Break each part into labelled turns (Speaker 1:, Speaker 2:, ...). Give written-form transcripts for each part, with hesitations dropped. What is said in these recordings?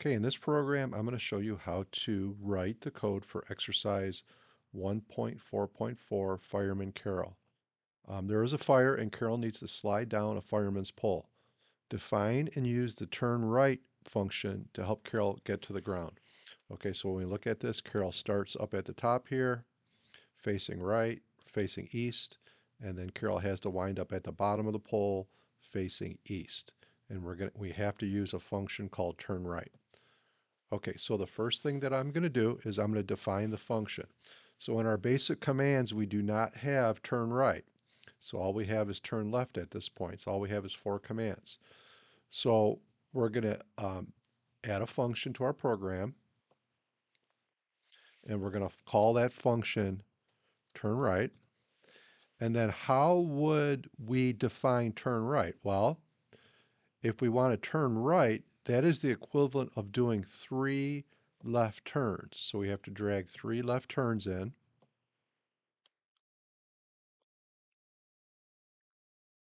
Speaker 1: Okay, in this program, I'm going to show you how to write the code for exercise 1.4.4 Fireman Karel. There is a fire and Karel needs to slide down a fireman's pole. Define and use the turn right function to help Karel get to the ground. Okay, so when we look at this, Karel starts up at the top here, facing right, facing east, and then Karel has to wind up at the bottom of the pole, facing east. And we have to use a function called turn right. Okay, so the first thing that I'm going to do is I'm going to define the function. So in our basic commands, we do not have turn right. So all we have is turn left at this point. So all we have is 4 commands. So we're going to add a function to our program, and we're going to call that function turn right. And then how would we define turn right? Well, if we want to turn right, that is the equivalent of doing 3 left turns. So we have to drag 3 left turns in.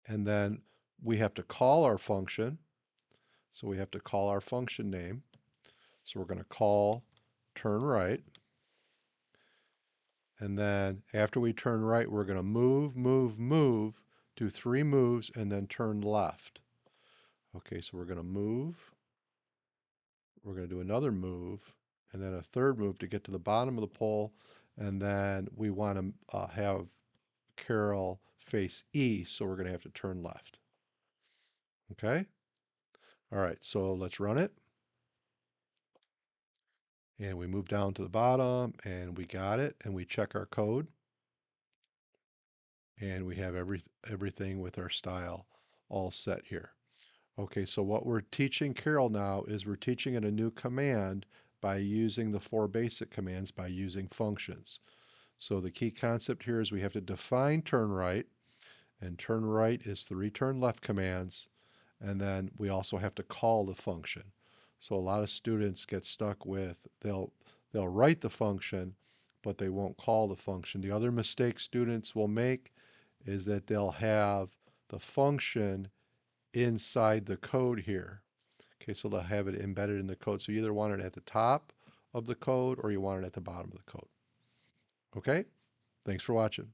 Speaker 1: And then we have to call our function. So we have to call our function name. So we're going to call turn right. And then after we turn right, we're going to move, do 3 moves, and then turn left. Okay, so we're going to move. We're going to do another move, and then a third move to get to the bottom of the pole. And then we want to have Karel face east, so we're going to have to turn left. Okay? All right, so let's run it. And we move down to the bottom and we got it and we check our code and we have everything with our style all set here. Okay, so what we're teaching Karel now is we're teaching it a new command by using the 4 basic commands by using functions. So the key concept here is we have to define turn right, and turn right is 3 turn left commands, and then we also have to call the function. So a lot of students get stuck with they'll write the function, but they won't call the function. The other mistake students will make is that they'll have the function inside the code here. Okay, so they'll have it embedded in the code. So you either want it at the top of the code or you want it at the bottom of the code. Okay, thanks for watching.